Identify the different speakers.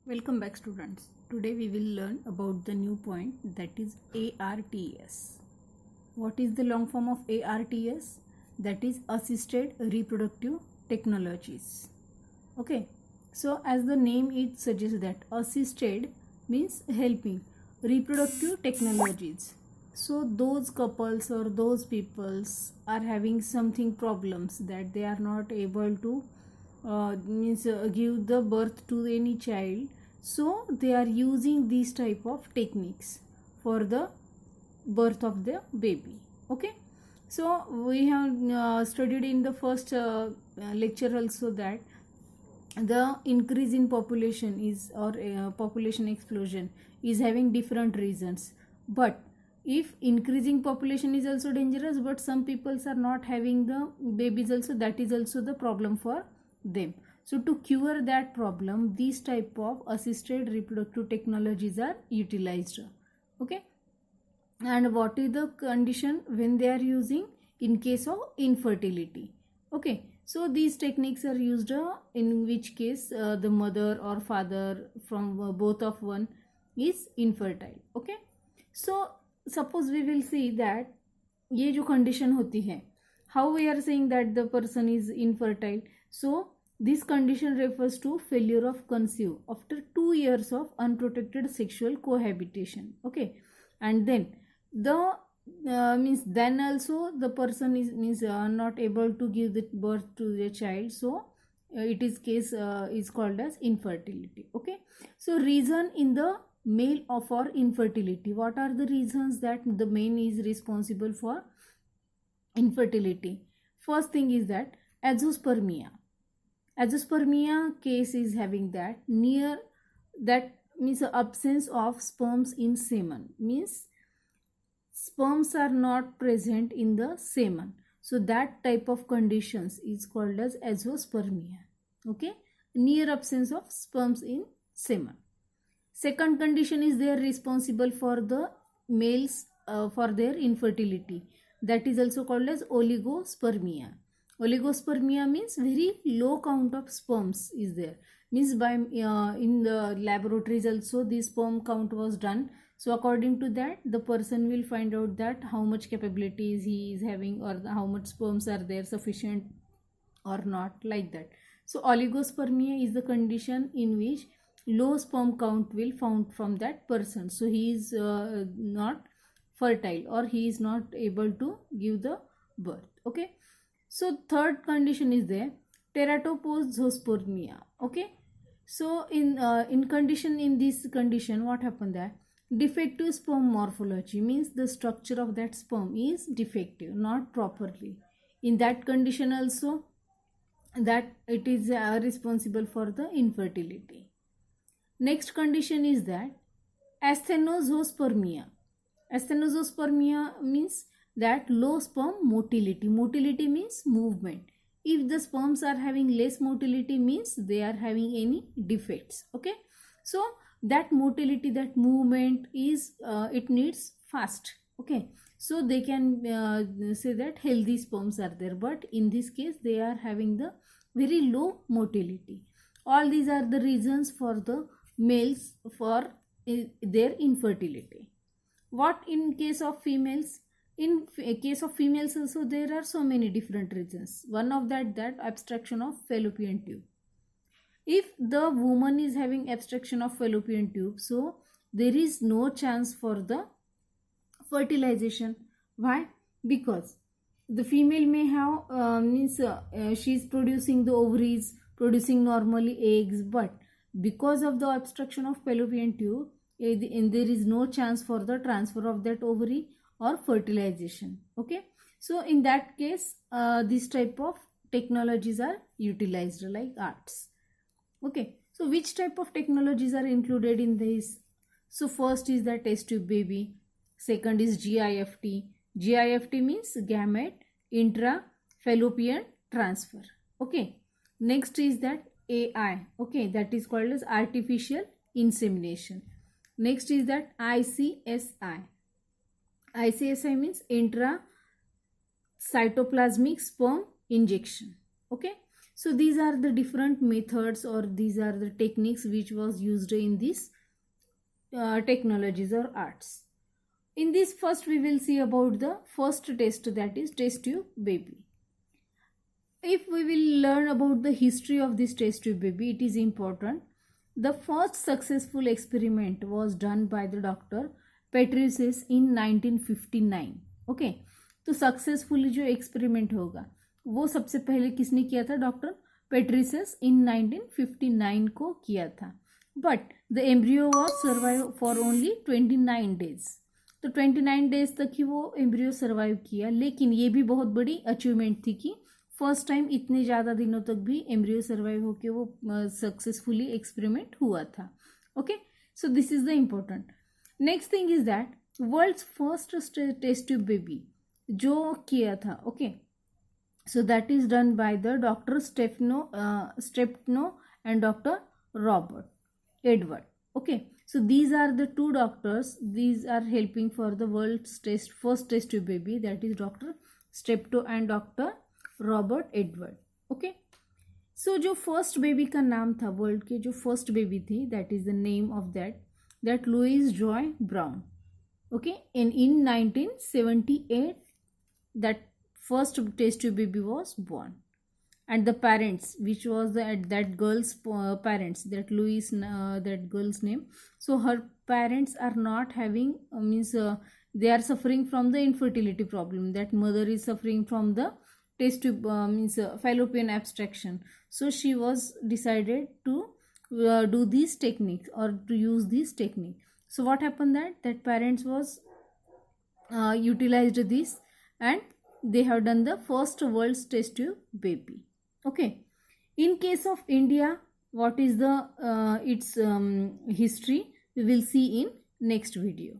Speaker 1: Welcome back, students. Today we will learn about the new point, that is ARTS. What is the long form of ARTS? That is Assisted Reproductive Technologies. Okay, so as the name it suggests, that assisted means helping, reproductive technologies. So those couples or those peoples are having something problems that they are not able to give the birth to any child, so they are using these type of techniques for the birth of the baby. Okay, so we have studied in the first lecture also that the increase in population is, or population explosion is having different reasons. But if increasing population is also dangerous, but some peoples are not having the babies also, that is also the problem for them. So to cure that problem, these type of assisted reproductive technologies are utilized. Okay, and what is the condition when they are using? In case of infertility. Okay, so these techniques are used in which case the mother or father from both of one is infertile. Okay, so suppose we will see that ये जो condition होती है, how we are saying that the person is infertile. So this condition refers to failure of conceive after 2 years of unprotected sexual cohabitation. Okay, and then the means then also the person is not able to give the birth to the child, so it is case is called as infertility. Okay, so reason in the male for infertility, what are the reasons that the male is responsible for infertility? First thing is that azoospermia. Azoospermia case is having that near, that means absence of sperms in semen, means sperms are not present in the semen. So that type of conditions is called as azoospermia. Okay, near absence of sperms in semen. Second condition is they are responsible for the males for their infertility, that is also called as oligospermia. Oligospermia means very low count of sperms is there, means by in the laboratories also this sperm count was done. So according to that, the person will find out that how much capabilities he is having, or how much sperms are there sufficient or not, like that. So oligospermia is the condition in which low sperm count will found from that person, so he is not fertile, or he is not able to give the birth. Okay, so third condition is there, teratopozospermia. Okay, so in condition, in this condition what happened, that defective sperm morphology, means the structure of that sperm is defective, not properly. In that condition also, that it is responsible for the infertility. Next condition is that asthenospermia. Asthenospermia means that low sperm motility. Motility means movement. If the sperms are having less motility, means they are having any defects. Okay, so that motility, that movement is it needs fast. Okay, so they can say that healthy sperms are there, but in this case they are having the very low motility. All these are the reasons for the males for their infertility. What in case of females? In case of females also there are so many different reasons. One of that obstruction of fallopian tube. If the woman is having obstruction of fallopian tube, so there is no chance for the fertilization. Why? Because the female may have she is producing the ovaries, producing normally eggs, but because of the obstruction of fallopian tube, there is no chance for the transfer of that ovary or fertilization. Okay, so in that case this type of technologies are utilized, like ARTS. Okay, so which type of technologies are included in this? So first is the test tube baby. Second is GIFT. GIFT means gamete intra-fallopian transfer. Okay, next is that AI. Okay, that is called as artificial insemination. Next is that ICSI. ICSI means intracytoplasmic sperm injection. Okay, So these are the different methods, or these are the techniques which was used in these technologies or arts. In this, first we will see about the first test, that is test tube baby. If we will learn about the history of this test tube baby, it is important. The first successful experiment was done by the doctor Petrisius in 1959. Okay, तो successfully जो experiment होगा वो सबसे पहले किसने किया था? Doctor पेट्रिसियस इन 1959 को किया था. But the embryo was survive for only 29 days. तो 29 डेज तक ही वो एम्ब्रियो सर्वाइव किया, लेकिन ये भी बहुत बड़ी अचीवमेंट थी कि फर्स्ट टाइम इतने ज़्यादा दिनों तक भी एम्ब्रियो सर्वाइव होके वो सक्सेसफुली एक्सपेरिमेंट हुआ था. Okay, so this is the important. Next thing is that world's first test tube baby जो किया था. Okay, so that is done by the doctor Steptoe and doctor Robert Edward. Okay, so these are the two doctors, these are helping for the world's first test tube baby, that is Dr. Steptoe and Dr. Robert Edward. Okay, so जो first baby का नाम था, world के जो first baby थी, that is the name of that Louise Joy Brown. Okay, and in 1978 that first test tube baby was born, and the parents, which was that girl's parents, that Louise, that girl's name. So her parents are not having they are suffering from the infertility problem. That mother is suffering from the test tube fallopian abstraction. So she was decided to do these techniques or to use this technique. So what happened, that parents was utilized this, and they have done the first world's test tube baby. Okay, in case of India, what is the its history, we will see in next video.